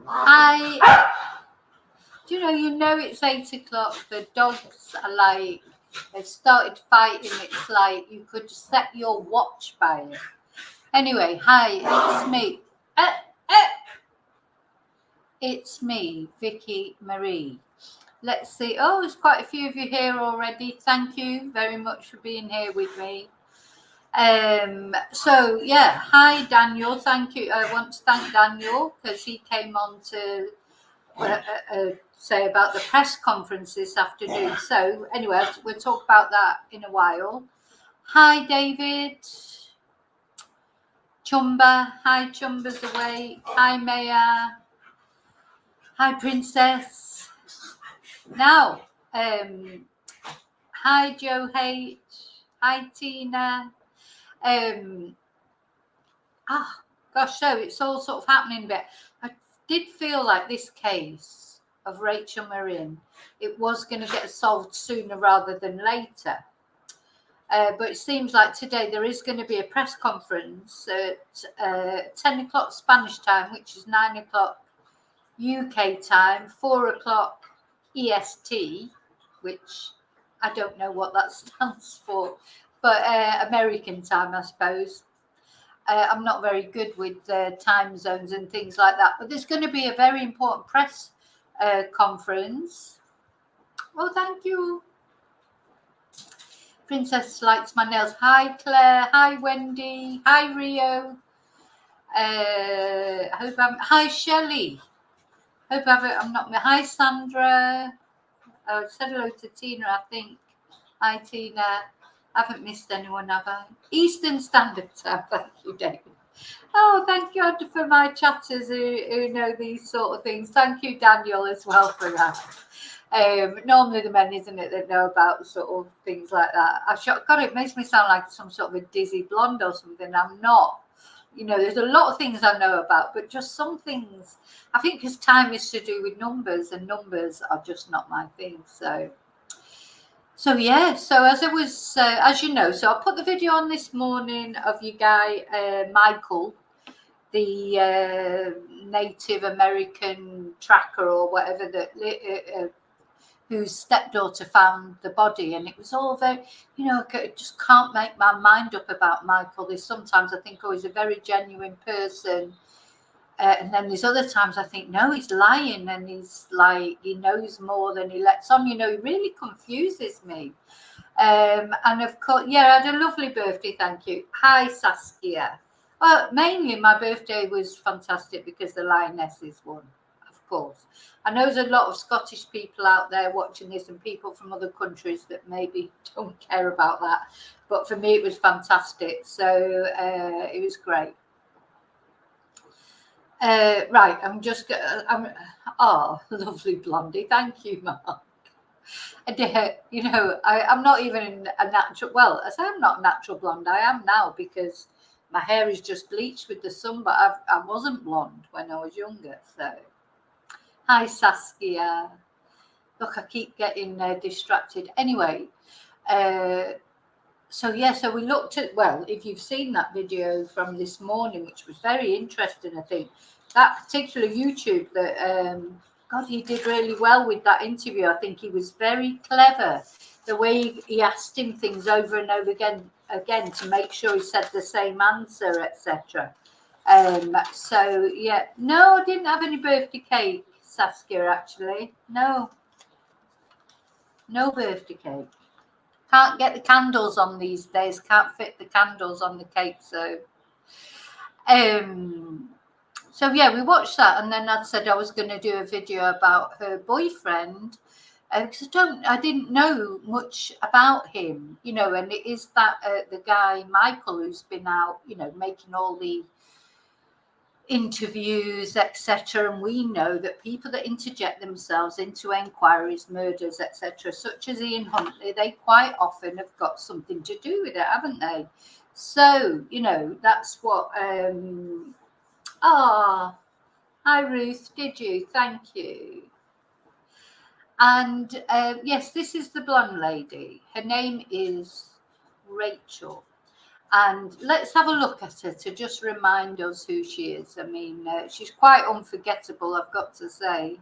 Hi. Do you know it's 8 o'clock. The dogs are like, they've started fighting. It's like you could set your watch by it. Anyway, hi, it's me. Uh, uh, it's me, Vicki Marie. Let's see. Oh, there's quite a few of you here already. Thank you very much for being here with me. So yeah, hi Daniel. Thank you. I want to thank Daniel because he came on to say about the press conference this afternoon. So anyway, we'll talk about that in a while. Hi David. Chumba. Hi Chumba's awake. Hi Maya. Hi Princess. Now, hi Joe H. Hi Tina. Gosh, so it's all sort of happening a bit. I did feel like this case of Rachel Morin, it was going to get solved sooner rather than later. But it seems like today there is going to be a press conference at 10 o'clock Spanish time, which is 9 o'clock UK time, 4 o'clock EST, which I don't know what that stands for, but American time, I suppose. I'm not very good with time zones and things like that, but there's going to be a very important press conference. Oh, thank you. Princess likes my nails. Hi, Claire. Hi, Wendy. Hi, Rio. Hi, Shelley. Hope I'm not. Hi, Sandra. I said hello to Tina, I think. Hi, Tina. I haven't missed anyone, have I? Eastern Standard Time. Thank you, David. Oh, thank you for my chatters who know these sort of things. Thank you, Daniel, as well for that. Normally the men, isn't it, that know about sort of things like that. God, it makes me sound like some sort of a dizzy blonde or something. I'm not. There's a lot of things I know about, but just some things, I think because time is to do with numbers, and numbers are just not my thing. So yeah, so as I was, as you know, so I put the video on this morning of your guy, Michael, the Native American tracker or whatever, that whose stepdaughter found the body. And it was all very, I just can't make my mind up about Michael. There's sometimes I think, oh, he's a very genuine person. And then there's other times I think, no, he's lying, and he's like, he knows more than he lets on. He really confuses me. And of course, yeah, I had a lovely birthday, thank you. Hi, Saskia. Well, mainly my birthday was fantastic because the Lionesses won, of course. I know there's a lot of Scottish people out there watching this and people from other countries that maybe don't care about that. But for me, it was fantastic. So it was great. Right, lovely Blondie. Thank you, Mark. I'm not even a natural, well, I say I'm not a natural blonde. I am now because my hair is just bleached with the sun, but I wasn't blonde when I was younger. So, hi, Saskia. Look, I keep getting distracted. Anyway, so we looked at, well, if you've seen that video from this morning, which was very interesting, I think, that particular YouTube that, God, he did really well with that interview. I think he was very clever, the way he asked him things over and over again to make sure he said the same answer, etc. So, yeah, no, I didn't have any birthday cake, Saskia, actually. No birthday cake. Can't get the candles on these days. Can't fit the candles on the cake. So yeah, we watched that, and then I said I was going to do a video about her boyfriend because I didn't know much about him, and it is that the guy Michael who's been out, making all the interviews, etc. And we know that people that interject themselves into inquiries, murders, etc., such as Ian Huntley, they quite often have got something to do with it, haven't they? So that's what hi Ruth, did you? Thank you. And yes, this is the blonde lady. Her name is Rachel. And let's have a look at her to just remind us who she is. I mean, she's quite unforgettable, I've got to say.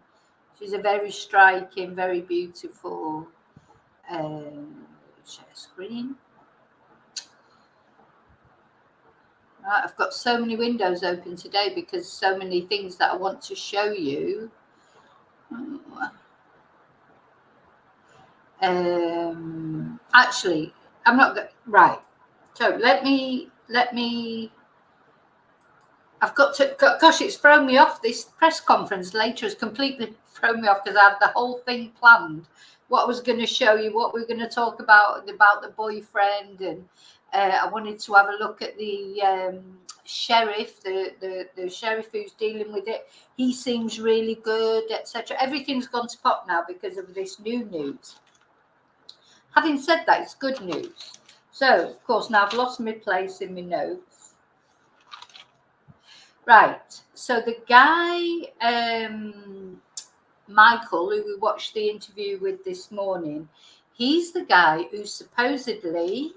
She's a very striking, very beautiful share screen. Right, I've got so many windows open today because so many things that I want to show you. Actually, I'm not right. So let me. I've got to. Gosh, it's thrown me off. This press conference later has completely thrown me off because I had the whole thing planned. What I was going to show you, what we were going to talk about the boyfriend, and I wanted to have a look at the sheriff, the sheriff who's dealing with it. He seems really good, etc. Everything's gone to pot now because of this new news. Having said that, it's good news. So, of course, now I've lost my place in my notes. Right. So the guy, Michael, who we watched the interview with this morning, he's the guy who supposedly,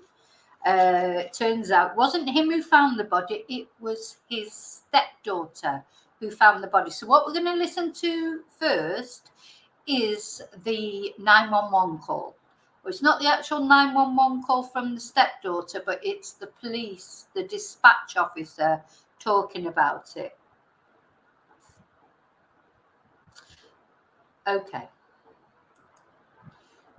turns out, wasn't him who found the body. It was his stepdaughter who found the body. So what we're going to listen to first is the 911 call. Well, it's not the actual 911 call from the stepdaughter, but it's the police, the dispatch officer talking about it. Okay.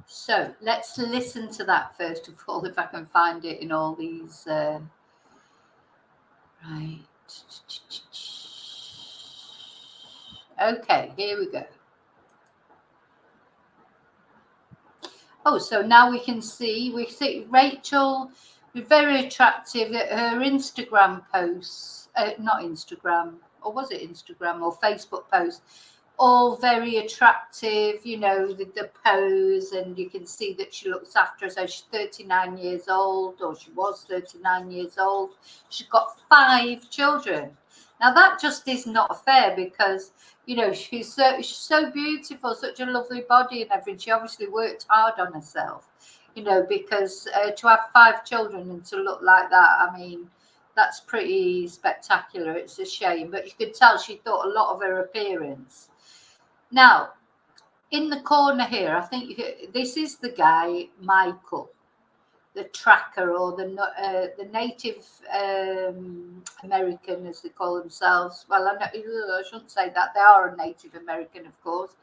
So let's listen to that first of all, if I can find it in all these. Right. Okay, here we go. Oh, so now we see Rachel, very attractive. Her Instagram posts, not Instagram, or was it Instagram or Facebook posts, all very attractive, you know, the pose, and you can see that she looks after herself. She's 39 years old, or she was 39 years old. She's got 5 children. Now that just is not fair because, you know, she's so beautiful, such a lovely body and everything. She obviously worked hard on herself, you know, because to have 5 children and to look like that, I mean, that's pretty spectacular. It's a shame, but you could tell she thought a lot of her appearance. Now, in the corner here, I think this is the guy, Michael, the tracker, or the Native American, as they call themselves. Well, I shouldn't say that. They are a Native American, of course.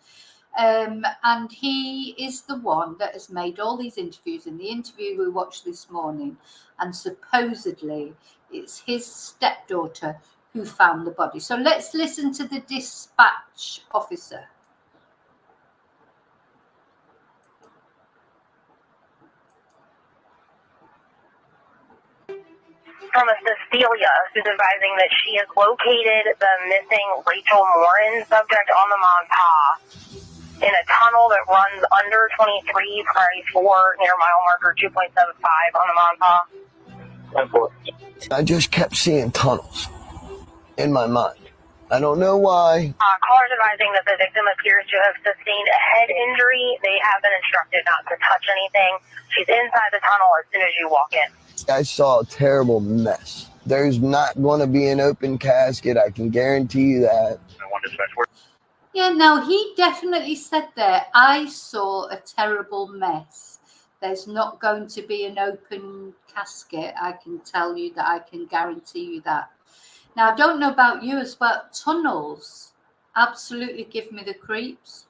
And he is the one that has made all these interviews. In the interview we watched this morning, and supposedly it's his stepdaughter who found the body. So let's listen to the dispatch officer. From a Cecilia, who's advising that she has located the missing Rachel Morin subject on the Montauk in a tunnel that runs under 23 Prairie 4 near mile marker 2.75 on the Montauk. I just kept seeing tunnels in my mind. I don't know why. Callers advising that the victim appears to have sustained a head injury. They have been instructed not to touch anything. She's inside the tunnel as soon as you walk in. I saw a terrible mess. There's not going to be an open casket. I can guarantee you that. Yeah, now he definitely said there, I saw a terrible mess. There's not going to be an open casket. I can tell you that. I can guarantee you that. Now, I don't know about you as well. Tunnels absolutely give me the creeps.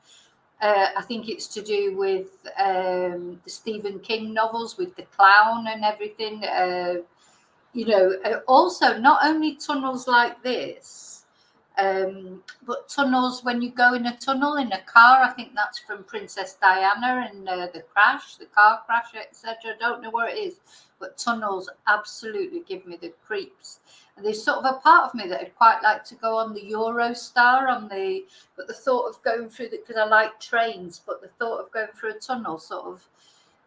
I think it's to do with the Stephen King novels with the clown and everything. You know, also not only tunnels like this, but tunnels when you go in a tunnel in a car. I think that's from Princess Diana and the car crash, etc. I don't know where it is, but tunnels absolutely give me the creeps. And there's sort of a part of me that I'd quite like to go on the Eurostar but the thought of going through because I like trains, but the thought of going through a tunnel sort of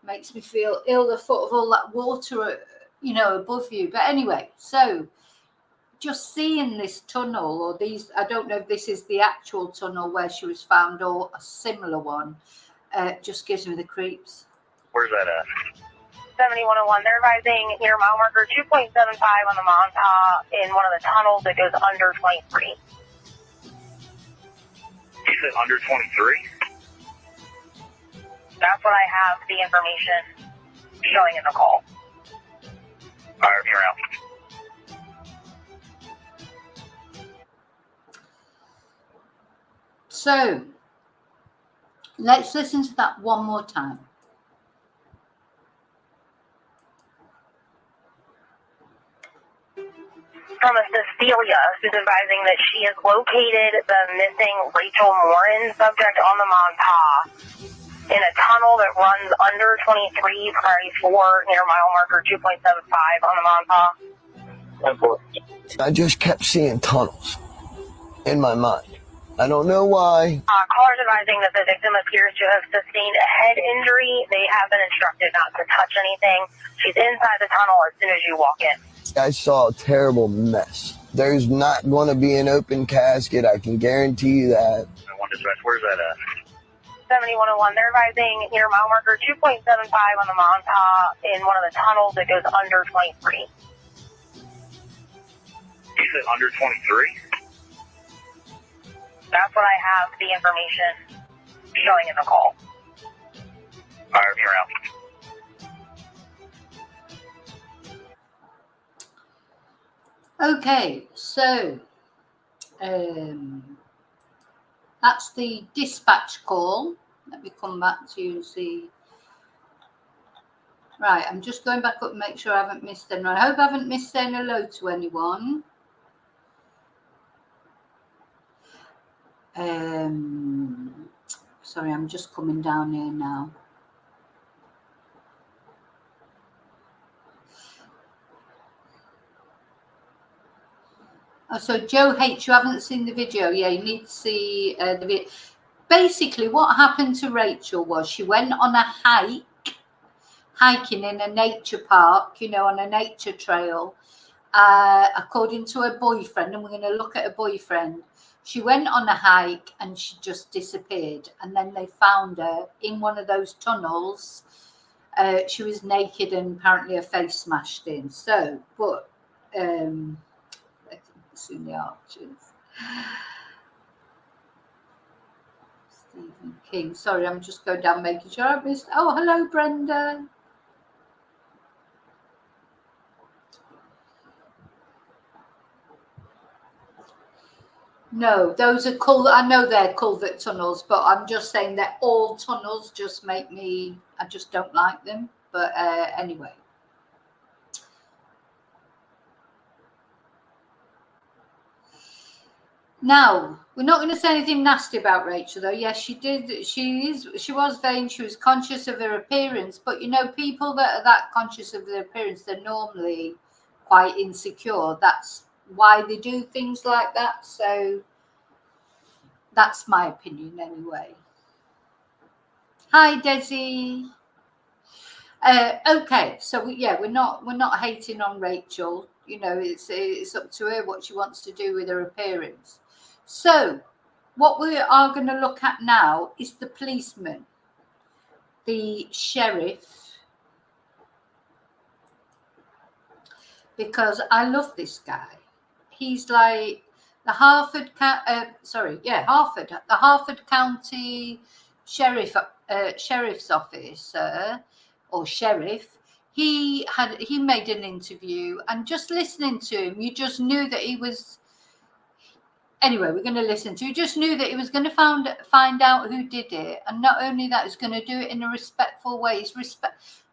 makes me feel ill. The thought of all that water, you know, above you. But anyway, so just seeing this tunnel, or these, I don't know if this is the actual tunnel where she was found or a similar one, just gives me the creeps. Where's that at? 7101, they're advising near mile marker 2.75 on the Montauk in one of the tunnels that goes under 23. You said under 23? That's what I have the information showing in the call. All right, you're out. So let's listen to that one more time. From a Cecilia, who's advising that she has located the missing Rachel Morin subject on the Montauk in a tunnel that runs under 23, priority 4, near mile marker 2.75 on the Montauk. I just kept seeing tunnels in my mind. I don't know why. Callers advising that the victim appears to have sustained a head injury. They have been instructed not to touch anything. She's inside the tunnel as soon as you walk in. I saw a terrible mess. There's not going to be an open casket. I can guarantee you that. Where's that at? 7101, they're advising near mile marker 2.75 on the Montauk in one of the tunnels that goes under 23. You said under 23? That's what I have the information showing in the call. All right, you're out. Okay, so that's the dispatch call. Let me come back to see. Right, I'm just going back up and make sure I haven't missed anyone. I hope I haven't missed saying hello to anyone. Sorry, I'm just coming down here now. Oh, so Joe H, you haven't seen the video. Yeah, you need to see the video. Basically, what happened to Rachel was she went on a hiking in a nature park, you know, on a nature trail, according to her boyfriend, and we're going to look at her boyfriend. She went on a hike and she just disappeared, and then they found her in one of those tunnels. She was naked and apparently her face smashed in. So, but in the Archers. Stephen King. Sorry, I'm just going down making sure I missed. Oh, hello, Brenda. No, those are I know they're culvert tunnels, but I'm just saying that all tunnels just make me, I just don't like them. But anyway. Now, we're not going to say anything nasty about Rachel, though. Yes, she did. She was vain. She was conscious of her appearance. But, you know, people that are that conscious of their appearance, they're normally quite insecure. That's why they do things like that. So that's my opinion anyway. Hi, Desi. Okay, so we're not hating on Rachel. You know, it's up to her what she wants to do with her appearance. So what we are going to look at now is the policeman, the sheriff, because I love this guy. He's like the Harford County sheriff's office or sheriff. He made an interview, and just listening to him, you just knew that he was. Anyway, we're going to listen to. You just knew that he was going to find out who did it, and not only that, he's going to do it in a respectful way.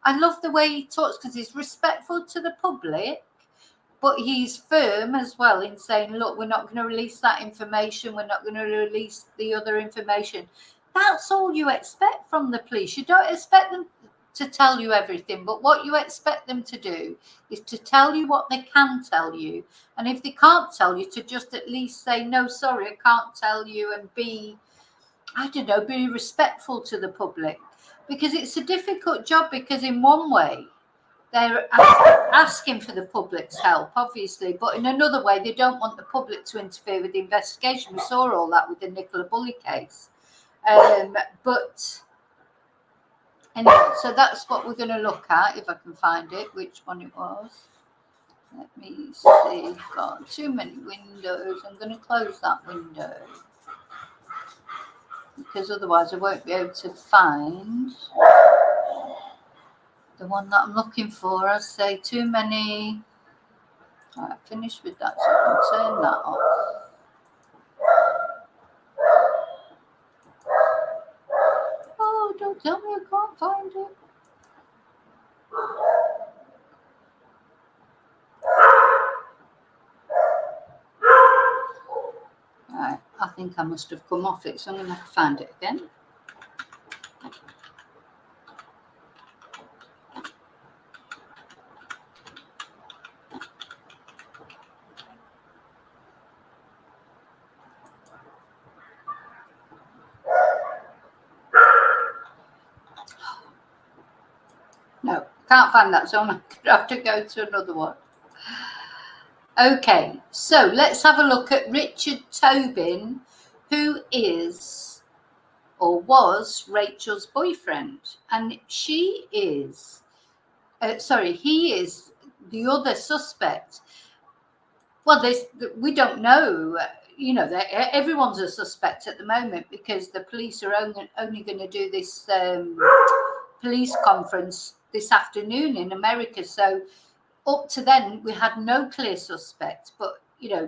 I love the way he talks because he's respectful to the public, but he's firm as well in saying, "Look, we're not going to release that information. We're not going to release the other information." That's all you expect from the police. You don't expect them to tell you everything, but what you expect them to do is to tell you what they can tell you, and if they can't tell you, to just at least say, "No, sorry, I can't tell you," and be respectful to the public, because it's a difficult job, because in one way they're asking for the public's help, obviously, but in another way they don't want the public to interfere with the investigation. We saw all that with the Nicola Bulley case. But Anyway, so that's what we're going to look at, if I can find it, which one it was. Let me see. Got too many windows. I'm going to close that window because otherwise I won't be able to find the one that I'm looking for. I say too many. Right, finished with that, so I can turn that off. Oh, don't tell me I can't find it. Right, I think I must have come off it, so I'm going to have to find it again. No, can't find that, so I'm going to have to go to another one. Okay, so let's have a look at Richard Tobin, who is or was Rachel's boyfriend, and he is the other suspect. Well, we don't know. Everyone's a suspect at the moment because the police are only going to do this police conference this afternoon in America. So up to then, we had no clear suspect, but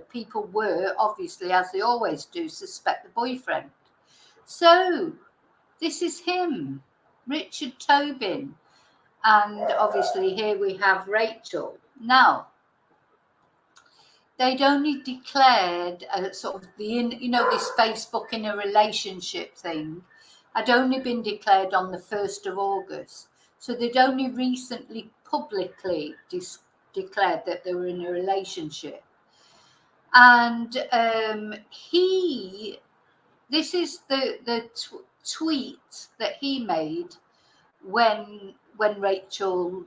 people were obviously, as they always do, suspect the boyfriend. So this is him, Richard Tobin, and obviously here we have Rachel. Now, they'd only declared sort of this Facebook in a relationship thing had only been declared on the 1st of August. So they'd only recently publicly declared that they were in a relationship. And this is the tweet that he made when Rachel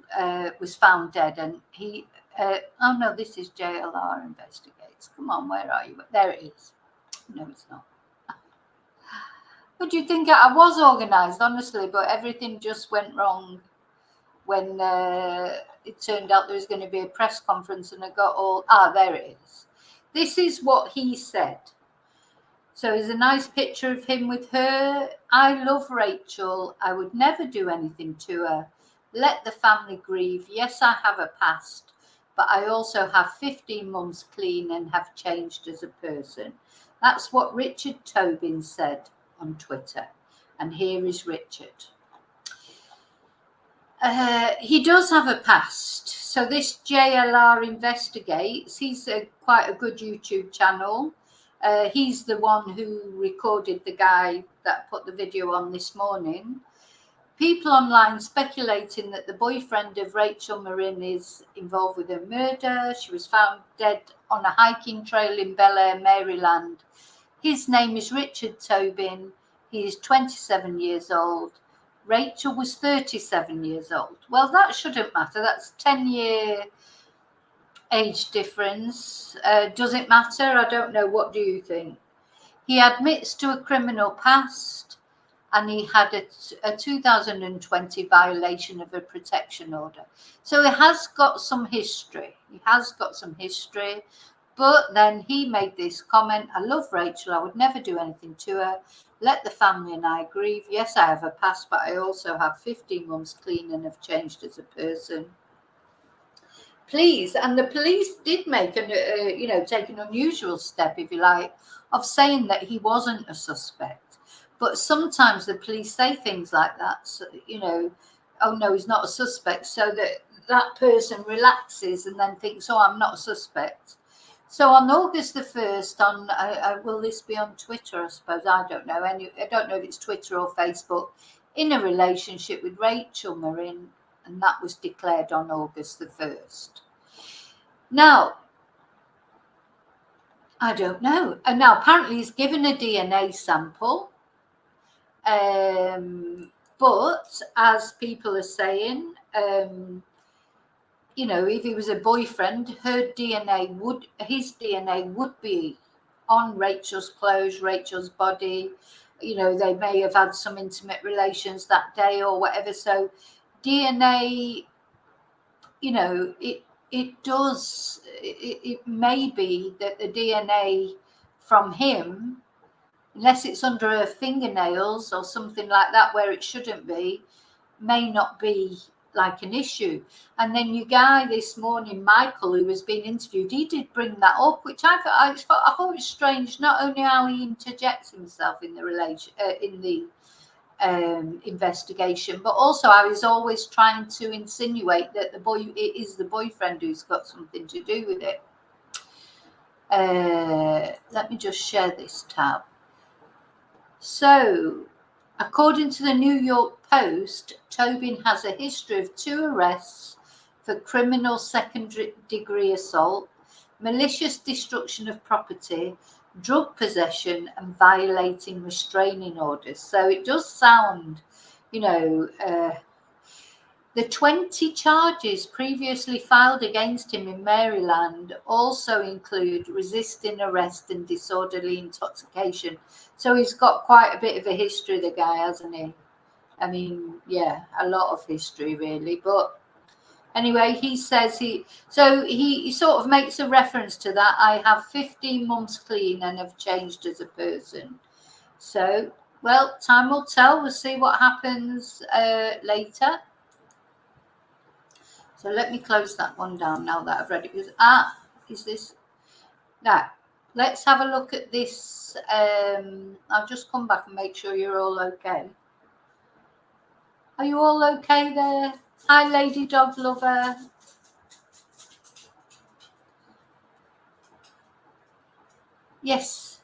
was found dead, and he oh no, this is JLR investigates. Come on, where are you? There it is. No, it's not. But you think I was organised, honestly, but everything just went wrong when it turned out there was going to be a press conference, and I got all there it is. This is what he said. So there's a nice picture of him with her. I love Rachel. I would never do anything to her. Let the family grieve. Yes, I have a past, but I also have 15 months clean and have changed as a person. That's what Richard Tobin said on Twitter. And here is Richard. He does have a past. So this JLR investigates. He's quite a good YouTube channel. He's the one who recorded the guy that put the video on this morning. People online speculating that the boyfriend of Rachel Morin is involved with her murder. She was found dead on a hiking trail in Bel Air, Maryland. His name is Richard Tobin. He is 27 years old. Rachel was 37 years old. Well, that shouldn't matter. That's 10-year age difference. Does it matter? I don't know. What do you think? He admits to a criminal past, and he had a 2020 violation of a protection order. So he has got some history. But then he made this comment: I love Rachel. I would never do anything to her. Let the family and I grieve. Yes, I have a past, but I also have 15 months clean and have changed as a person. Please, and the police did make take an unusual step, if you like, of saying that he wasn't a suspect. But sometimes the police say things like that, so, oh no, he's not a suspect, so that person relaxes and then thinks, oh, I'm not a suspect. So on August the 1st, will this be on Twitter, I suppose? I don't know. I don't know if it's Twitter or Facebook, in a relationship with Rachel Morin, and that was declared on August the 1st. Now, I don't know. And now apparently he's given a DNA sample. But as people are saying, if he was a boyfriend, his DNA would be on Rachel's clothes, Rachel's body. you know, they may have had some intimate relations that day or whatever. So DNA, you know, it may be that the DNA from him, unless it's under her fingernails or something like that where it shouldn't be, may not be like an issue. And then your guy this morning, Michael, who was being interviewed, he did bring that up, which I thought it was strange. Not only how he interjects himself in the investigation, but also how he's always trying to insinuate that it is the boyfriend who's got something to do with it. Let me just share this tab. So, according to the New York Post, Tobin has a history of 2 arrests for criminal second-degree assault, malicious destruction of property, drug possession, and violating restraining orders. So it does sound, you know, the 20 charges previously filed against him in Maryland also include resisting arrest and disorderly intoxication. So he's got quite a bit of a history, the guy, hasn't he? I mean, yeah, a lot of history, really. But anyway, he says he sort of makes a reference to that. I have 15 months clean and have changed as a person. So, well, time will tell. We'll see what happens later. So let me close that one down now that I've read it. Because, is this? Now, let's have a look at this. I'll just come back and make sure you're all okay. Are you all okay there? Hi, Lady Dog Lover. Yes.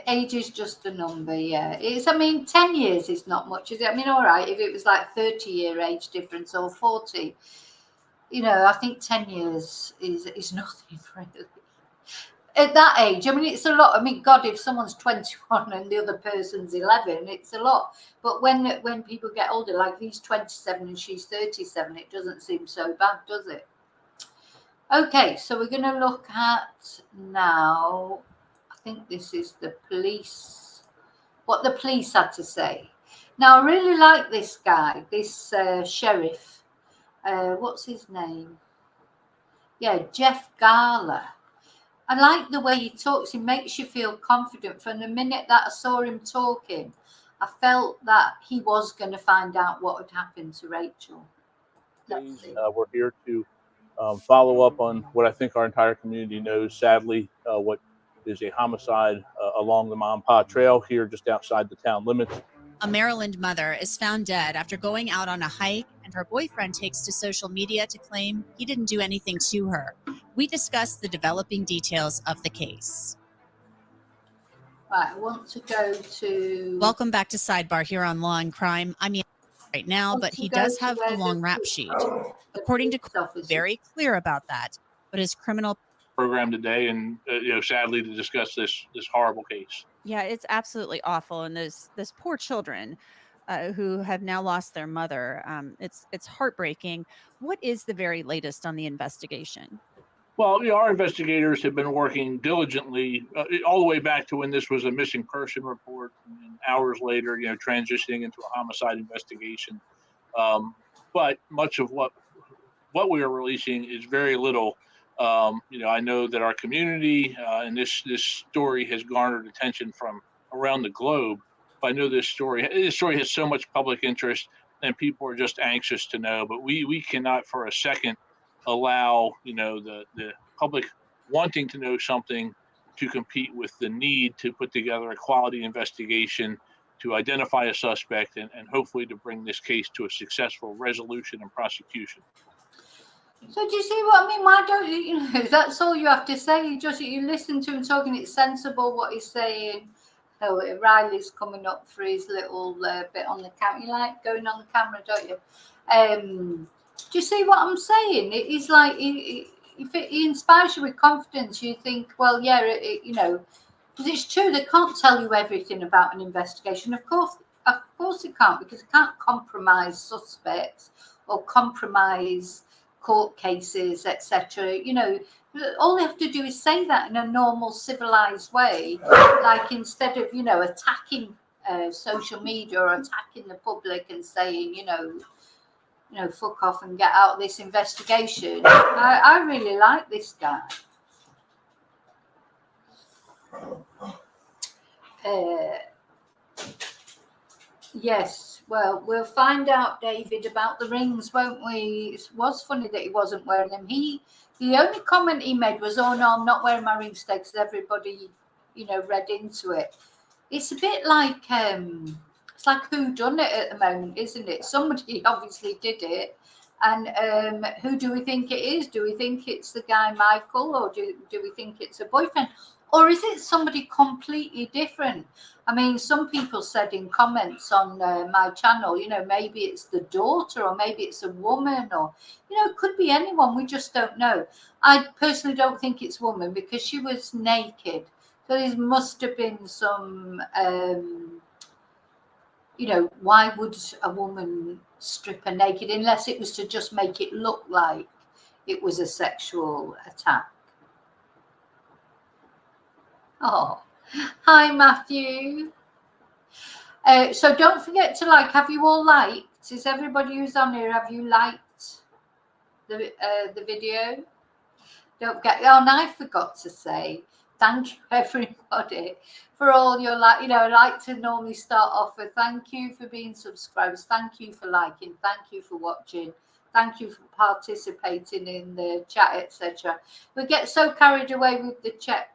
Age is just a number, yeah. It's, I mean, 10 years is not much, is it? I mean, all right, if it was like 30-year age difference or 40, you know, I think 10 years is nothing really. At that age, I mean, it's a lot. I mean, God, if someone's 21 and the other person's 11, it's a lot. But when people get older, like he's 27 and she's 37, it doesn't seem so bad, does it? Okay, so we're going to look at now, I think this is the police, what the police had to say. Now, I really like this guy, this sheriff. What's his name? Yeah, Jeff Garler. I like the way he talks. He makes you feel confident. From the minute that I saw him talking, I felt that he was going to find out what had happened to Rachel. We're here to follow up on what I think our entire community knows. Sadly, what is a homicide along the Mampah Trail here just outside the town limits. A Maryland mother is found dead after going out on a hike, and her boyfriend takes to social media to claim he didn't do anything to her. We discuss the developing details of the case. Right, I want to go to... Welcome back to Sidebar here on Law and Crime. I'm right now, but he does have a long rap sheet. According to court, very clear about that, but his criminal program today, and sadly to discuss this horrible case. Yeah, it's absolutely awful, and those poor children who have now lost their mother. It's heartbreaking. What is the very latest on the investigation? Well, our investigators have been working diligently all the way back to when this was a missing person report, and hours later, transitioning into a homicide investigation. But much of what we are releasing is very little. I know that our community and this story has garnered attention from around the globe. But I know this story has so much public interest, and people are just anxious to know. But we cannot for a second allow the public wanting to know something to compete with the need to put together a quality investigation to identify a suspect and hopefully to bring this case to a successful resolution and prosecution. So do you see what I mean? Why don't you, that's all you have to say. You listen to him talking, it's sensible what he's saying. Oh, Riley's coming up for his little bit on the camera. You like going on the camera, don't you? Do you see what I'm saying? It's like, if he inspires you with confidence, you think, well, yeah, because it's true, they can't tell you everything about an investigation. Of course they can't, because they can't compromise suspects or compromise court cases, etc. All they have to do is say that in a normal, civilized way, like instead of, attacking social media or attacking the public and saying, fuck off and get out of this investigation. I really like this guy. Yes, well, we'll find out, David, about the rings, won't we? It was funny that he wasn't wearing them. The only comment he made was, "Oh no, I'm not wearing my rings today," because everybody, read into it. It's a bit like it's like who done it at the moment, isn't it? Somebody obviously did it, and who do we think it is? Do we think it's the guy Michael, or do we think it's a boyfriend, or is it somebody completely different? I mean, some people said in comments on my channel, maybe it's the daughter, or maybe it's a woman, or it could be anyone. We just don't know. I personally don't think it's woman because she was naked. So there must have been some, why would a woman strip her naked unless it was to just make it look like it was a sexual attack? Oh, hi, Matthew. So don't forget to like. Have you all liked? Is everybody who's on here, have you liked the video? Don't forget. Oh, and I forgot to say thank you, everybody, for all your I like to normally start off with thank you for being subscribers, thank you for liking, thank you for watching, thank you for participating in the chat, etc. We get so carried away with the chat,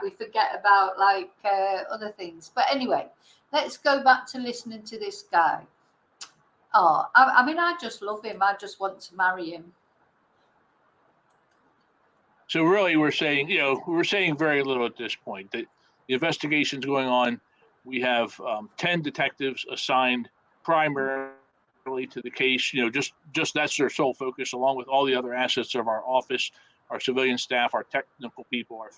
we forget about other things. But anyway, let's go back to listening to this guy. Oh, I mean, I just love him. I just want to marry him. So really, we're saying very little at this point. That the investigation's going on. We have 10 detectives assigned primarily to the case. Just that's their sole focus, along with all the other assets of our office, our civilian staff, our technical people, our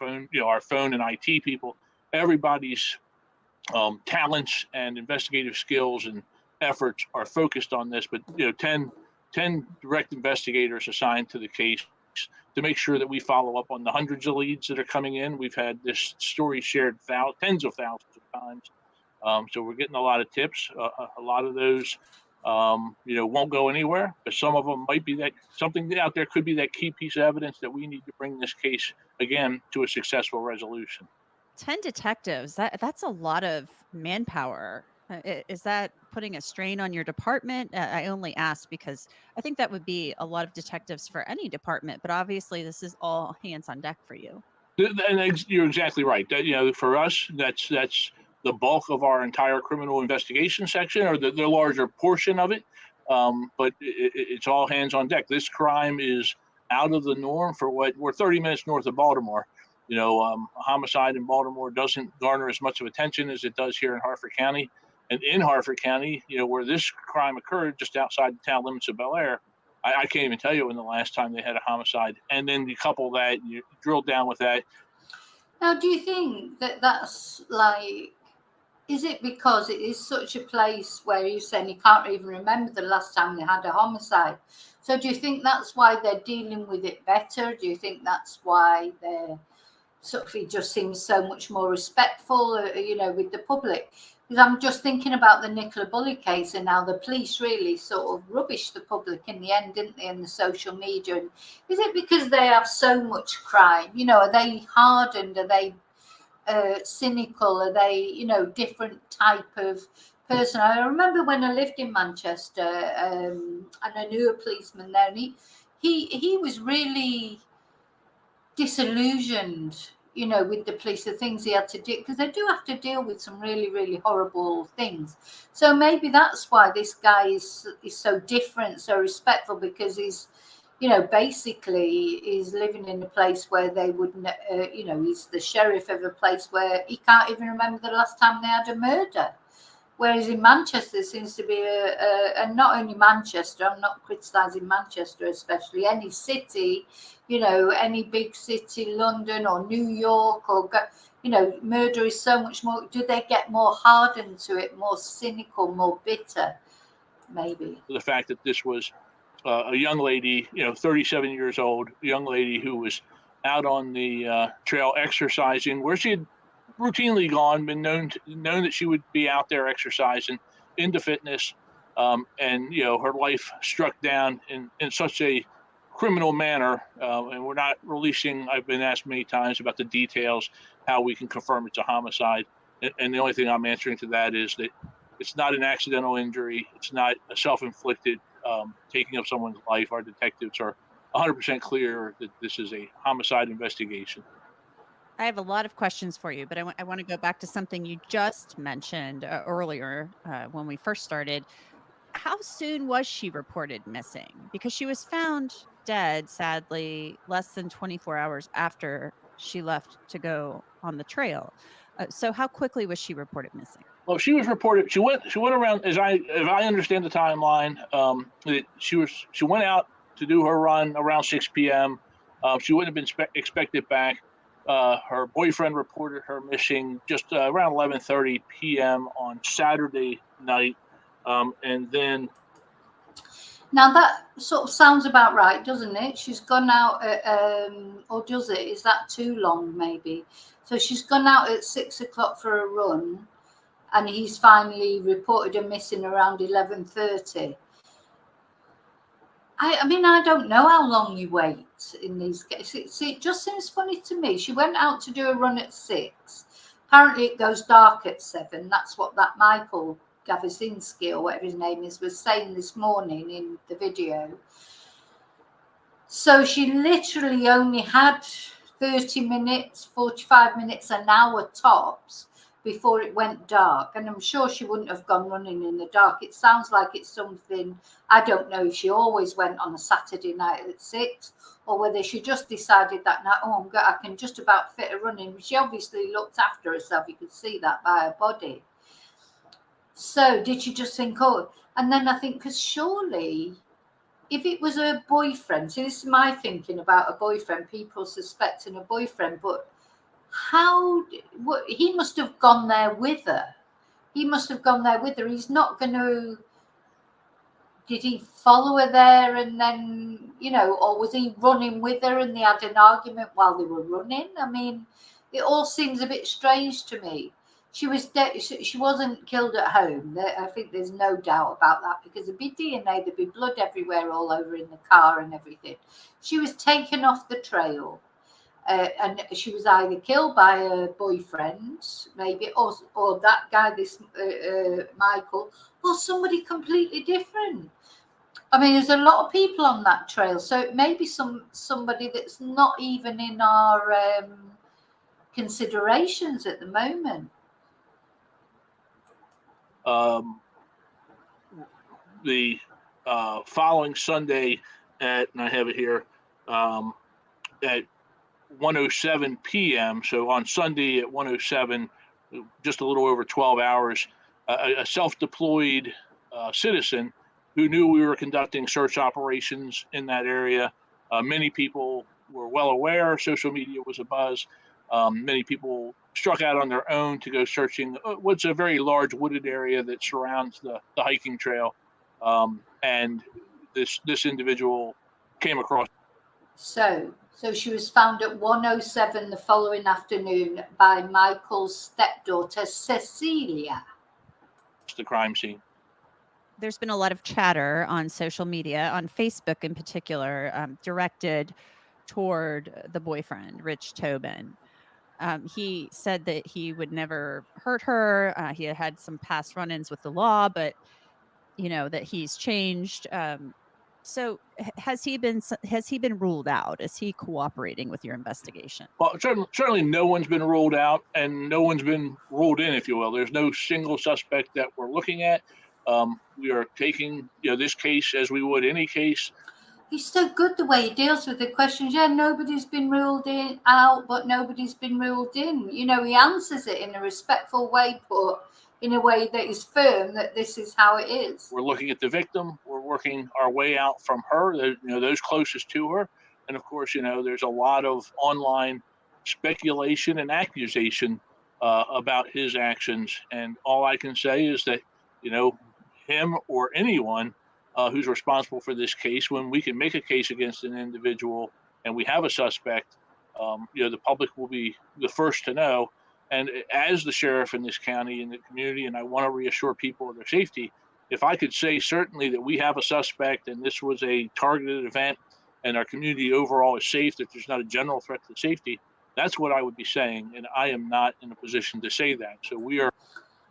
phone and IT people. Everybody's talents and investigative skills and efforts are focused on this. But 10 direct investigators assigned to the case to make sure that we follow up on the hundreds of leads that are coming in. We've had this story shared tens of thousands of times. So we're getting a lot of tips. A lot of those, won't go anywhere, but some of them might be that something out there could be that key piece of evidence that we need to bring this case again to a successful resolution. 10 detectives, that's a lot of manpower. Is that putting a strain on your department? I only ask because I think that would be a lot of detectives for any department, but obviously this is all hands on deck for you. And you're exactly right. For us, that's the bulk of our entire criminal investigation section, or the larger portion of it. But it's all hands on deck. This crime is out of the norm for what we're 30 minutes north of Baltimore. A homicide in Baltimore doesn't garner as much of attention as it does here in Harford County. And in Harford County, where this crime occurred just outside the town limits of Bel Air, I can't even tell you when the last time they had a homicide. And then you couple that, you drill down with that. Now, do you think that that's is it because it is such a place where you're saying you can't even remember the last time they had a homicide? So do you think that's why they're dealing with it better? Do you think that's why they're it just seems so much more respectful, with the public? Because I'm just thinking about the Nicola Bulley case and how the police really sort of rubbished the public in the end, didn't they, in the social media? And is it because they have so much crime? Are they hardened? Are they cynical? Are they, different type of person? I remember when I lived in Manchester and I knew a policeman there, and he was really disillusioned, with the police, the things he had to do, because they do have to deal with some really, really horrible things. So maybe that's why this guy is so different, so respectful, because he's, basically he's living in a place where they wouldn't, he's the sheriff of a place where he can't even remember the last time they had a murder. Whereas in Manchester, there seems to be and not only Manchester, I'm not criticising Manchester especially, any city, any big city, London or New York, or, murder is so much more. Do they get more hardened to it, more cynical, more bitter? Maybe. The fact that this was a young lady, 37 years old, a young lady who was out on the trail exercising, where she had routinely been known that she would be out there exercising, into fitness, and her life struck down in such a criminal manner, and we're not releasing. I've been asked many times about the details, how we can confirm it's a homicide, and the only thing I'm answering to that is that it's not an accidental injury. It's not a self-inflicted taking of someone's life. Our detectives are 100% clear that this is a homicide investigation. I have a lot of questions for you, but I want to go back to something you just mentioned earlier when we first started. How soon was she reported missing? Because she was found dead, sadly, less than 24 hours after she left to go on the trail. So how quickly was she reported missing? Well, she was reported. She went around, as I understand the timeline. She went out to do her run around 6 p.m. She wouldn't have been expected back. Her boyfriend reported her missing just around 11:30 p.m. on Saturday night, and then. Now that sort of sounds about right, doesn't it? She's gone out at, or does it? Is that too long, maybe? So she's gone out at 6 o'clock for a run, and he's finally reported her missing around 11:30. I mean, I don't know how long you wait in these cases. It just seems funny to me. She went out to do a run at 6. Apparently, it goes dark at 7. That's what that Michael Gavasinski, or whatever his name is, was saying this morning in the video. So she literally only had 30 minutes, 45 minutes, an hour tops before it went dark. And I'm sure she wouldn't have gone running in the dark. It sounds like it's something, I don't know if she always went on a Saturday night at 6, or whether she just decided that night, I can just about fit a run in. She obviously looked after herself. You could see that by her body. So did she just think, and then I think, because surely if it was her boyfriend, so this is my thinking about a boyfriend, people suspecting a boyfriend, but he must have gone there with her. He's not going to, did he follow her there and then, or was he running with her and they had an argument while they were running? I mean, it all seems a bit strange to me. She was dead. She wasn't killed at home. I think there's no doubt about that, because there'd be DNA, there'd be blood everywhere, all over in the car and everything. She was taken off the trail, and she was either killed by her boyfriend, maybe, or that guy, this Michael, or somebody completely different. I mean, there's a lot of people on that trail, so it may be somebody that's not even in our considerations at the moment. The following Sunday and I have it here, at 1:07 p.m. So on Sunday at 1:07, just a little over 12 hours, a self-deployed citizen who knew we were conducting search operations in that area. Many people were well aware. Social media was abuzz. Many people struck out on their own to go searching what's a very large wooded area that surrounds the hiking trail. And this individual came across. So she was found at 1:07 the following afternoon by Michael's stepdaughter, Cecilia. The crime scene. There's been a lot of chatter on social media, on Facebook in particular, directed toward the boyfriend, Rich Tobin. He said that he would never hurt her. He had some past run-ins with the law, but that he's changed. So has he been ruled out? Is he cooperating with your investigation? Well, certainly no one's been ruled out and no one's been ruled in, if you will. There's no single suspect that we're looking at. We are taking this case as we would any case. He's so good the way he deals with the questions. Yeah, nobody's been ruled out, but nobody's been ruled in. He answers it in a respectful way, but in a way that is firm that this is how it is. We're looking at the victim. We're working our way out from her, those closest to her. And of course, there's a lot of online speculation and accusation about his actions. And all I can say is that, him or anyone who's responsible for this case, when we can make a case against an individual and we have a suspect, The public will be the first to know. And as the sheriff in this county and the community, and I want to reassure people of their safety, if I could say certainly that we have a suspect and this was a targeted event and our community overall is safe, that there's not a general threat to safety, that's what I would be saying. And I am not in a position to say that. So we are.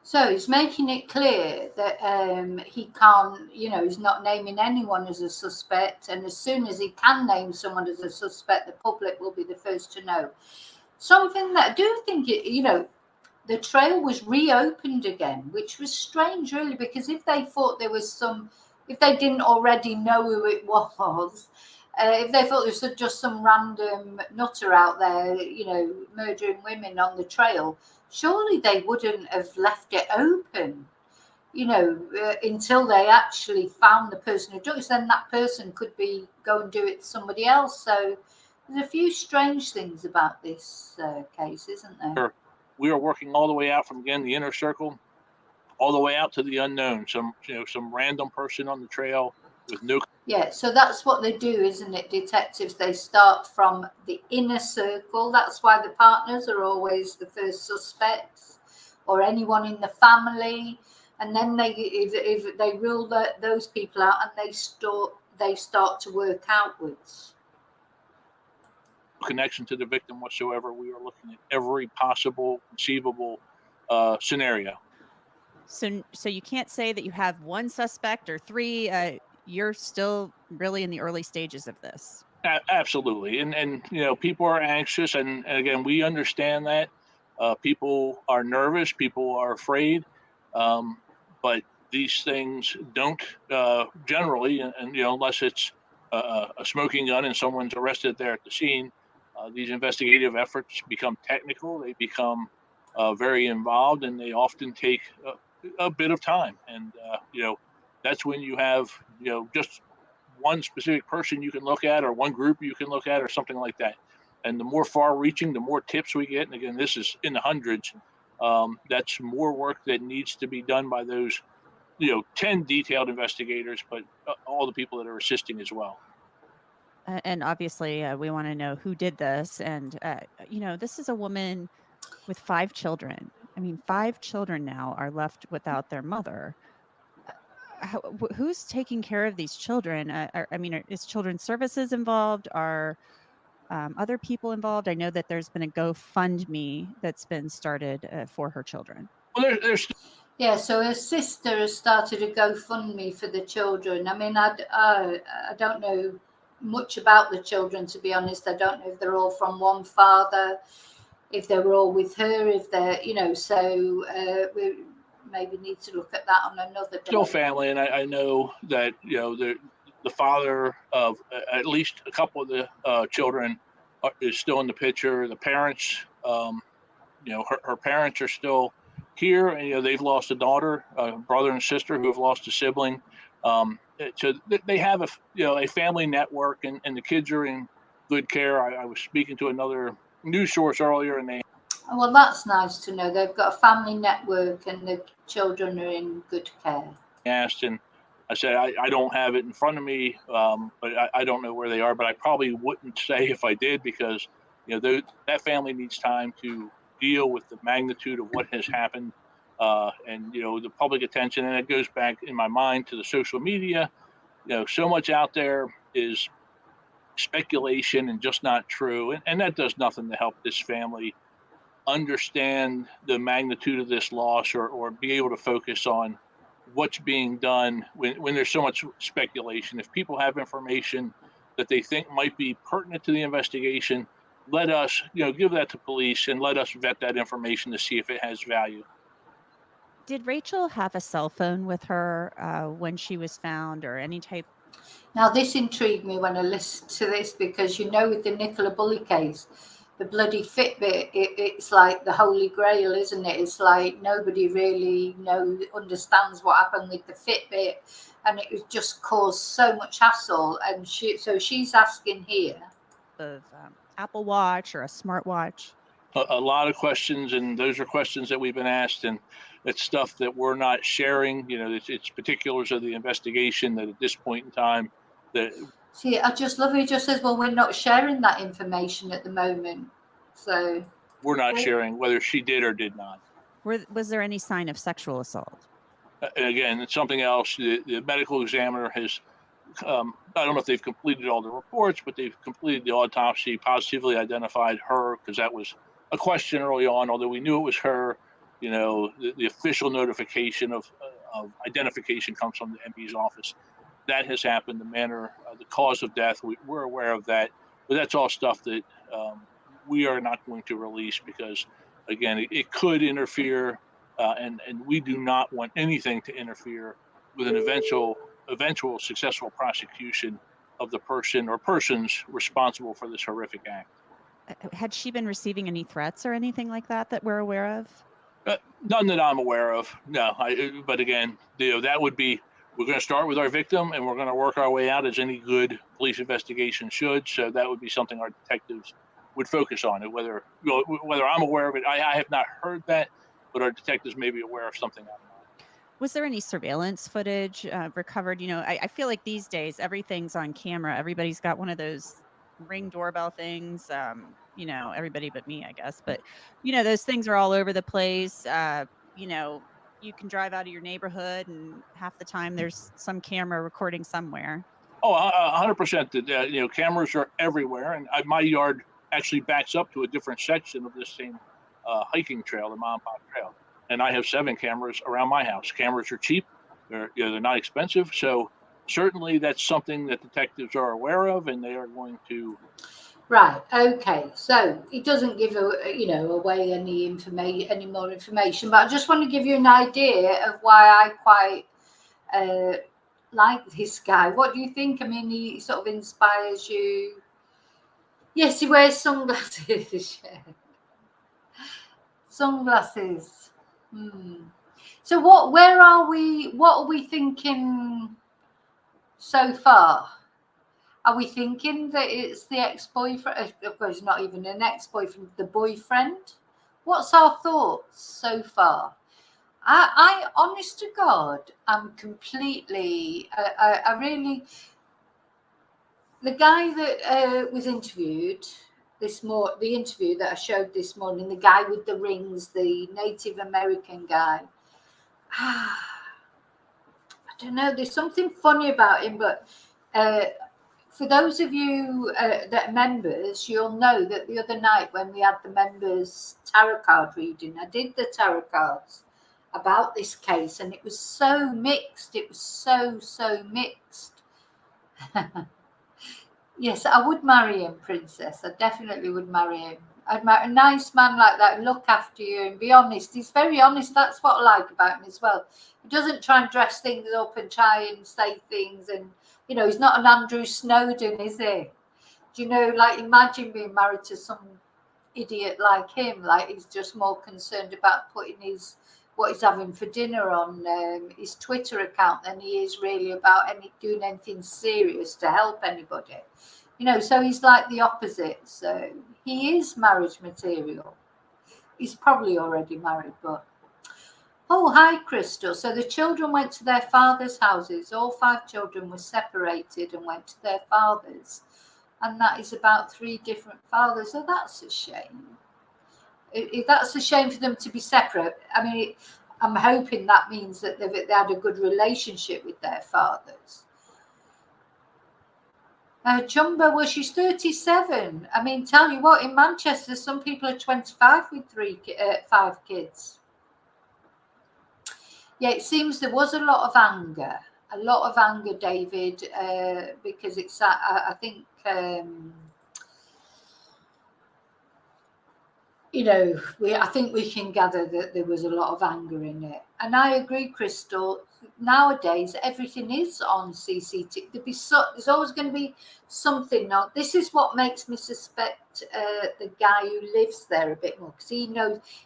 So he's making it clear that he can't, he's not naming anyone as a suspect. And as soon as he can name someone as a suspect, the public will be the first to know. Something that I do think, the trail was reopened again, which was strange, really, because if they thought there was if they didn't already know who it was, if they thought there was just some random nutter out there, murdering women on the trail, surely they wouldn't have left it open, until they actually found the person who did it. Then that person could go and do it to somebody else. So there's a few strange things about this case, isn't there? We are working all the way out from, again, the inner circle, all the way out to the unknown. Some random person on the trail with no. Yeah, so that's what they do, isn't it, detectives? They start from the inner circle. That's why the partners are always the first suspects, or anyone in the family. And then if they rule those people out, and they start to work outwards. Connection to the victim whatsoever. We are looking at every possible conceivable scenario. So you can't say that you have one suspect or three. You're still really in the early stages of this. Absolutely, and people are anxious, and again, we understand that. People are nervous, people are afraid, but these things don't generally, and unless it's a smoking gun and someone's arrested there at the scene. These investigative efforts become technical, they become very involved, and they often take a bit of time. And, that's when you have, just one specific person you can look at, or one group you can look at, or something like that. And the more far reaching, the more tips we get. And again, this is in the hundreds. That's more work that needs to be done by those, 10 detailed investigators, but all the people that are assisting as well. And obviously, we want to know who did this. And, this is a woman with 5 children. I mean, 5 children now are left without their mother. Who's taking care of these children? Is Children's Services involved? Are other people involved? I know that there's been a GoFundMe that's been started for her children. Well, there's. Yeah, so her sister has started a GoFundMe for the children. I mean, I don't know much about the children, to be honest. I don't know if they're all from one father, if they were all with her, if they're, so we maybe need to look at that on another day. Still family, and I know that, the father of at least a couple of the children is still in the picture. The parents, her parents are still here, and they've lost a daughter, a brother and sister who have lost a sibling. So they have a family network, and the kids are in good care. I was speaking to another news source earlier, and they. Well, that's nice to know. They've got a family network, and the children are in good care. Asked, and I said I don't have it in front of me, but I don't know where they are. But I probably wouldn't say if I did, because that family needs time to deal with the magnitude of what has happened, and the public attention. And it goes back in my mind to the social media. So much out there is speculation and just not true, and that does nothing to help this family understand the magnitude of this loss, or be able to focus on what's being done when there's so much speculation. If people have information that they think might be pertinent to the investigation, let us, give that to police, and let us vet that information to see if it has value. Did Rachel have a cell phone with her when she was found, or any type? Now, this intrigued me when I listened to this, because, with the Nicola Bulley case, the bloody Fitbit, it's like the holy grail, isn't it? It's like nobody really understands what happened with the Fitbit, and it just caused so much hassle. And she's asking here of Apple Watch or a smartwatch. A lot of questions, and those are questions that we've been asked, and it's stuff that we're not sharing. It's particulars of the investigation that at this point in time that See, I just love it. He just says, well, we're not sharing that information at the moment. So We're not sharing whether she did or did not. Was there any sign of sexual assault? And again, it's something else. The medical examiner has, I don't know if they've completed all the reports, but they've completed the autopsy, positively identified her, because that was a question early on, although we knew it was her. The official notification of identification comes from the MD's office. That has happened. The cause of death, we're aware of that, but that's all stuff that we are not going to release because, again, it could interfere, and we do not want anything to interfere with an eventual successful prosecution of the person or persons responsible for this horrific act. Had she been receiving any threats or anything like that we're aware of? None that I'm aware of. No, but again, that would be, we're going to start with our victim and we're going to work our way out as any good police investigation should. So that would be something our detectives would focus on. Whether I'm aware of it, I have not heard that, but our detectives may be aware of something I'm not. Was there any surveillance footage recovered? I feel like these days everything's on camera. Everybody's got one of those Ring doorbell things. Everybody but me, I guess. But those things are all over the place. You can drive out of your neighborhood, and half the time there's some camera recording somewhere. Oh, 100%. Cameras are everywhere, and my yard actually backs up to a different section of this same hiking trail, the Mom and Pop Trail. And I have 7 cameras around my house. Cameras are cheap; they're not expensive. So certainly, that's something that detectives are aware of, and they are going to. Right. Okay. So it doesn't give away any more information, but I just want to give you an idea of why I quite like this guy. What do you think? I mean, he sort of inspires you. Yes, he wears sunglasses. Sunglasses. So where are we? What are we thinking so far? Are we thinking that it's the ex-boyfriend? Of course, not even an ex-boyfriend, the boyfriend. What's our thoughts so far? I honest to God, I'm completely. I really. The guy that was interviewed the interview that I showed this morning, the guy with the rings, the Native American guy. I don't know. There's something funny about him, but. For those of you that are members, you'll know that the other night when we had the members tarot card reading, I did the tarot cards about this case, and it was so mixed. It was so mixed. Yes, I would marry him, Princess. I definitely would marry him. I'd marry a nice man like that, look after you and be honest. He's very honest. That's what I like about him as well. He doesn't try and dress things up and try and say things, and he's not an Andrew Snowden, is he? Do you know, like, imagine being married to some idiot like him. Like, he's just more concerned about putting what he's having for dinner on his Twitter account than he is really about doing anything serious to help anybody. So he's like the opposite. So he is marriage material. He's probably already married, but. Oh, hi, Crystal. So the children went to their father's houses. All 5 children were separated and went to their father's. And that is about 3 different fathers. So that's a shame. That's a shame for them to be separate. I mean, I'm hoping that means that they had a good relationship with their fathers. Jumbo, well, she's 37. I mean, tell you what, in Manchester, some people are 25 with 5 kids. Yeah, it seems there was a lot of anger, David, because it's, I think, I think we can gather that there was a lot of anger in it. And I agree, Crystal, nowadays everything is on CCTV. There's always going to be something. Now, this is what makes me suspect the guy who lives there a bit more, because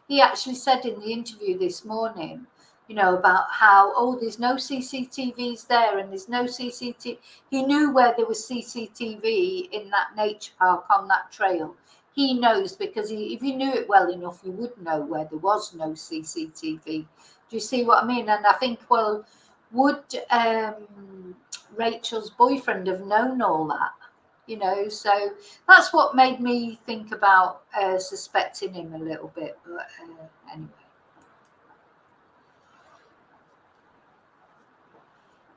he actually said in the interview this morning, about how, there's no CCTVs there and there's no CCTV. He knew where there was CCTV in that nature park on that trail. He knows, because if you knew it well enough, you would know where there was no CCTV. Do you see what I mean? And I think, well, would Rachel's boyfriend have known all that? You know, so that's what made me think about suspecting him a little bit. But anyway.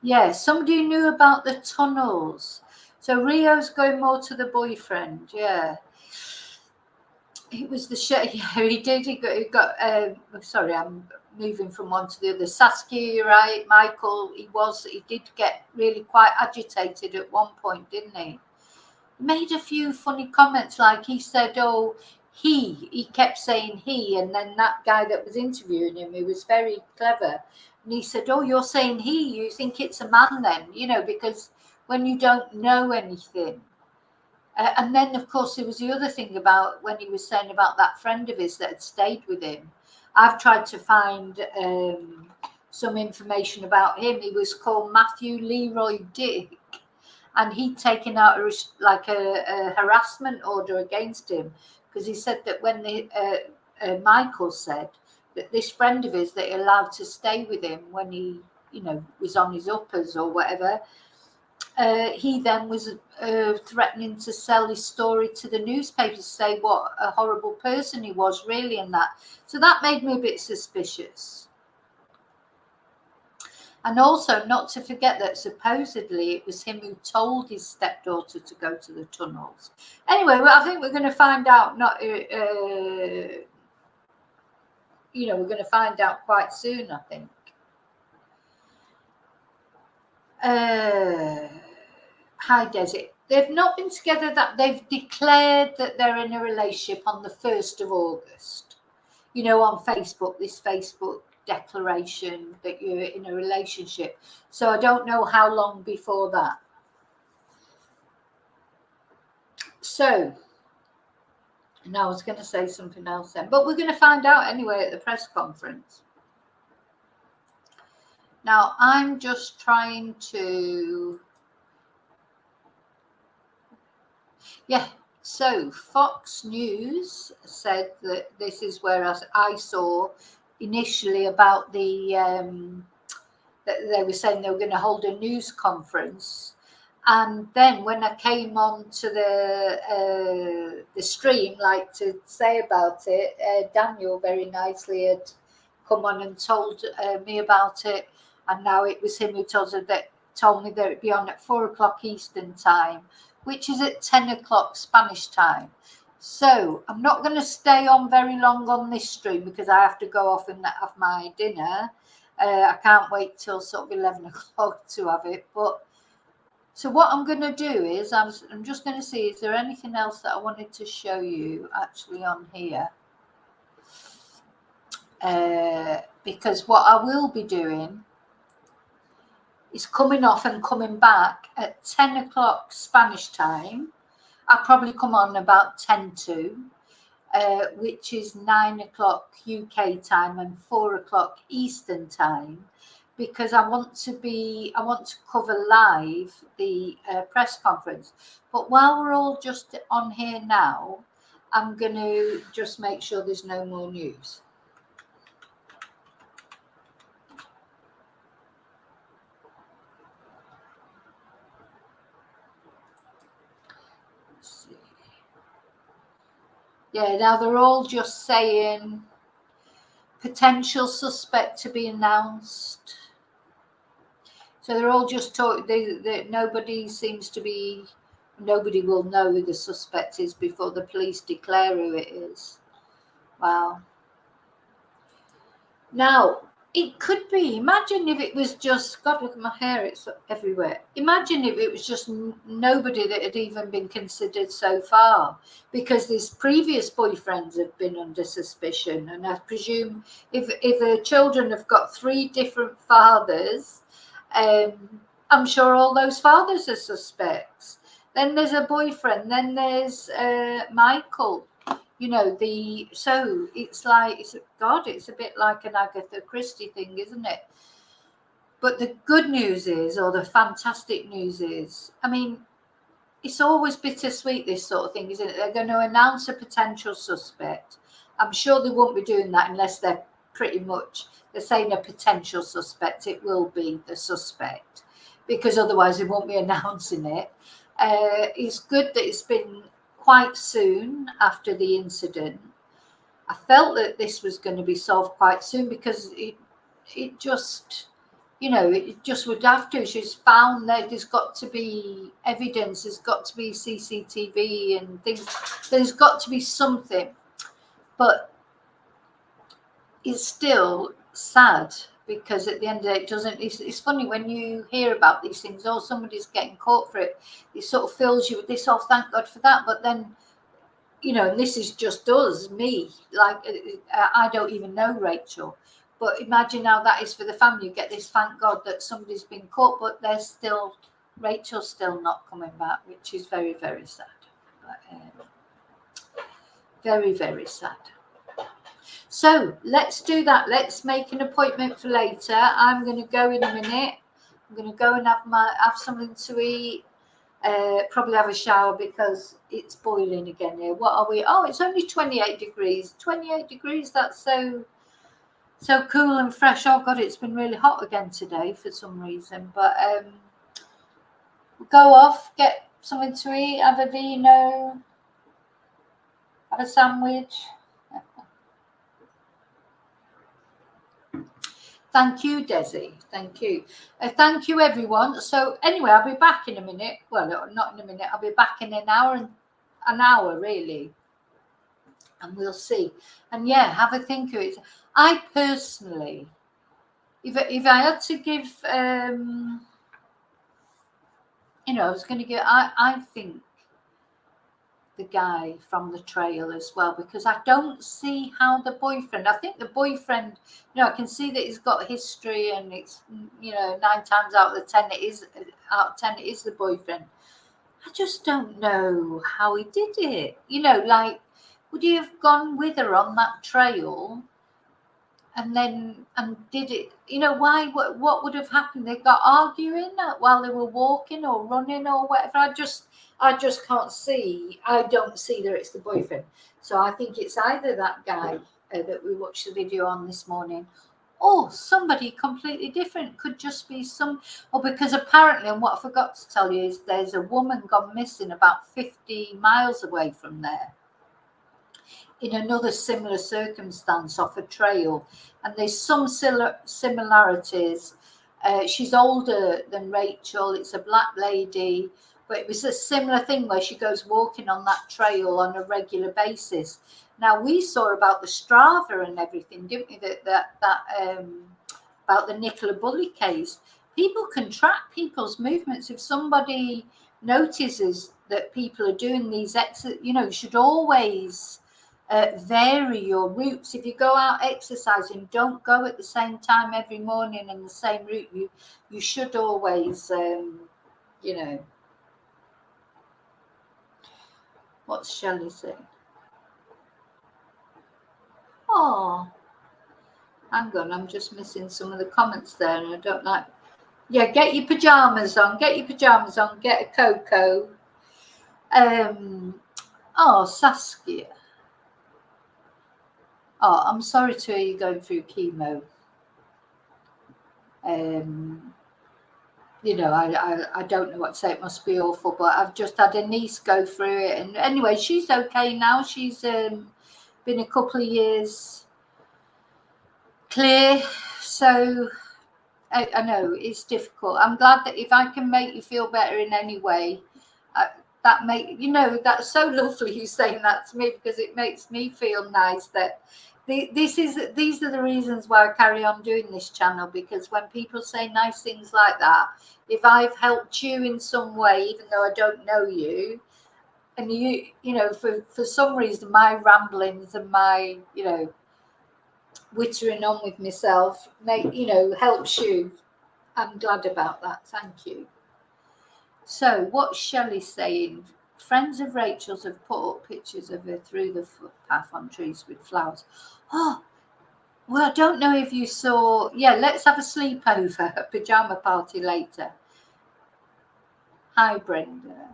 Yeah, somebody knew about the tunnels. So Rio's going more to the boyfriend. Yeah. It was the show. Yeah, he did. He got sorry, I'm moving from one to the other. Saskia, you're right. Michael, he did get really quite agitated at one point, didn't he? Made a few funny comments, like he said, oh, he kept saying he, and then that guy that was interviewing him, he was very clever, and he said, oh, you're saying he, you think it's a man then, you know, because when you don't know anything. And then of course there was the other thing about when he was saying about that friend of his that had stayed with him. I've tried to find some information about him. He was called Matthew Leroy Dick, and he'd taken out a harassment order against him because he said that when Michael said that this friend of his that he allowed to stay with him when he, you know, was on his uppers or whatever, he then was threatening to sell his story to the newspapers to say what a horrible person he was really, and that. So that made me a bit suspicious. And also, not to forget that supposedly it was him who told his stepdaughter to go to the tunnels. Anyway, well, I think we're going to find out. We're going to find out quite soon, I think. Hi, Desi. They've not been together. That they've declared that they're in a relationship on the 1st of August. You know, on Facebook, this Facebook declaration that you're in a relationship. So I don't know how long before that. So, and I was going to say something else then, but we're going to find out anyway at the press conference. Now, I'm just trying to... Yeah, so Fox News said that this is where I saw initially about the that they were saying they were going to hold a news conference, and then when I came on to the stream, like to say about it, Daniel very nicely had come on and told me about it, and now it was him who told me that it'd be on at 4:00 Eastern time, which is at 10 o'clock Spanish time. So I'm not going to stay on very long on this stream because I have to go off and have my dinner. I can't wait till sort of 11 o'clock to have it. But so what I'm going to do is I'm just going to see, is there anything else that I wanted to show you actually on here? Because what I will be doing is coming off and coming back at 10 o'clock Spanish time. I'll probably come on about 10 to, which is 9 o'clock UK time and 4 o'clock Eastern time, because I want to cover live the press conference. But while we're all just on here now, I'm going to just make sure there's no more news. Yeah, now they're all just saying potential suspect to be announced. So they're all just talking. Nobody will know who the suspect is before the police declare who it is. Wow. Now, it could be, imagine if it was just, God, look at my hair, it's everywhere. Imagine if it was just nobody that had even been considered so far, because his previous boyfriends have been under suspicion. And I presume if the children have got 3 different fathers, I'm sure all those fathers are suspects. Then there's a boyfriend, then there's Michael. You know, so it's like, it's a bit like an Agatha Christie thing, isn't it? But the good news is, or the fantastic news is, I mean, it's always bittersweet, this sort of thing, isn't it? They're going to announce a potential suspect. I'm sure they won't be doing that unless they're pretty much, they're saying a potential suspect. It will be the suspect, because otherwise they won't be announcing it. It's good that it's been quite soon after the incident. I felt that this was going to be solved quite soon, because it just, it just would have to. She's found that there's got to be evidence, there's got to be CCTV and things. There's got to be something, but it's still sad, because at the end of the day, it doesn't. It's funny when you hear about these things. Oh, somebody's getting caught for it. It sort of fills you with this. Oh, thank God for that. But then, and this is just us, me. Like, I don't even know Rachel. But imagine how that is for the family. You get this, thank God that somebody's been caught, but Rachel's still not coming back, which is very, very sad. Very, very sad. So let's do that. Let's make an appointment for later. I'm going to go in a minute. I'm going to go and have something to eat. Probably have a shower, because it's boiling again here. What are we? Oh, it's only 28 degrees. 28 degrees. That's so cool and fresh. Oh God, it's been really hot again today for some reason. But go off, get something to eat, have a vino, have a sandwich. Thank you, Desi. Thank you. Thank you, everyone. So anyway, I'll be back in a minute. Well, not in a minute. I'll be back in an hour, really. And we'll see. And yeah, have a think of it. I personally, if I had to give, I was going to give, I think the guy from the trail as well, because I don't see how the boyfriend, I think the boyfriend, I can see that he's got history, and it's, 9 times out of 10 it is the boyfriend. I just don't know how he did it. Like, would he have gone with her on that trail and did it? Why? What would have happened? They got arguing while they were walking or running or whatever. I just can't see. I don't see that it's the boyfriend. So I think it's either that guy that we watched the video on this morning, or somebody completely different. Could just be because apparently, and what I forgot to tell you is there's a woman gone missing about 50 miles away from there, in another similar circumstance off a trail, and there's some similarities. She's older than Rachel. It's a black lady, but it was a similar thing where she goes walking on that trail on a regular basis. Now, we saw about the Strava and everything, didn't we? That about the Nicola Bulley case. People can track people's movements. If somebody notices that people are doing these you should always vary your routes. If you go out exercising, don't go at the same time every morning in the same route. You should always, What's Shelley saying? Oh, hang on, I'm just missing some of the comments there, and I don't like. Yeah, get your pajamas on. Get a cocoa. Saskia. Oh, I'm sorry to hear you going through chemo. I don't know what to say. It must be awful, but I've just had a niece go through it, and anyway, she's okay now. She's been a couple of years clear, so I know it's difficult. I'm glad that if I can make you feel better in any way, that's so lovely you saying that to me, because it makes me feel nice that these are the reasons why I carry on doing this channel, because when people say nice things like that, if I've helped you in some way, even though I don't know you, and for some reason my ramblings and my wittering on with myself helps you, I'm glad about that. Thank you. So what's Shelley saying? Friends of Rachel's have put up pictures of her through the footpath on trees with flowers. Oh, well, I don't know if you saw. Yeah, let's have a sleepover, a pajama party later. Hi, Brenda.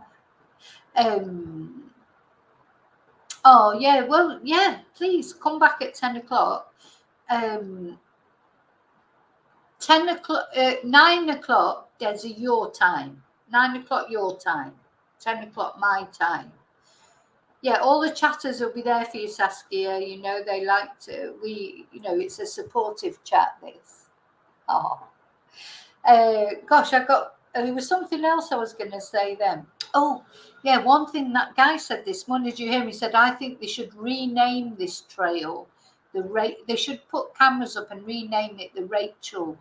Oh, yeah, well, yeah, please come back at 10 o'clock. 10 o'clock, 9 o'clock, Desi, your time. 9 o'clock your time. 10 o'clock my time. Yeah, all the chatters will be there for you, Saskia. You know, they like to, it's a supportive chat, this. Oh. Gosh, there was something else I was going to say then. Oh, yeah, one thing that guy said this morning, did you hear him? He said, I think they should rename this trail. They should put cameras up and rename it the Rachel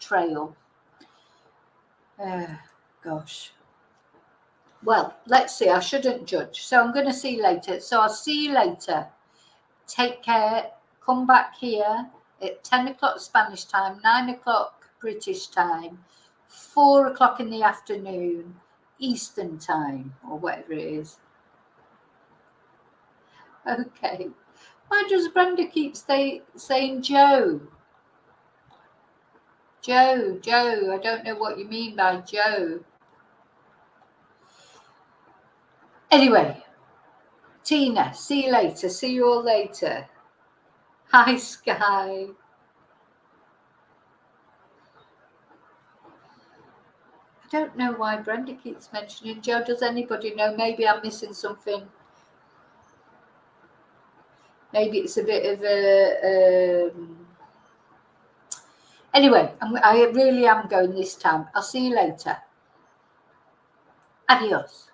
Trail. Gosh. Well, let's see. I shouldn't judge. So I'm going to see you later. So I'll see you later. Take care. Come back here at 10 o'clock Spanish time, 9 o'clock British time, 4 o'clock in the afternoon, Eastern time, or whatever it is. Okay. Why does Brenda keep saying Joe? Joe, I don't know what you mean by Joe. Anyway, Tina, see you later. See you all later. Hi, Sky. I don't know why Brenda keeps mentioning Joe. Does anybody know? Maybe I'm missing something. Maybe it's a bit of a... Anyway, I really am going this time. I'll see you later. Adios.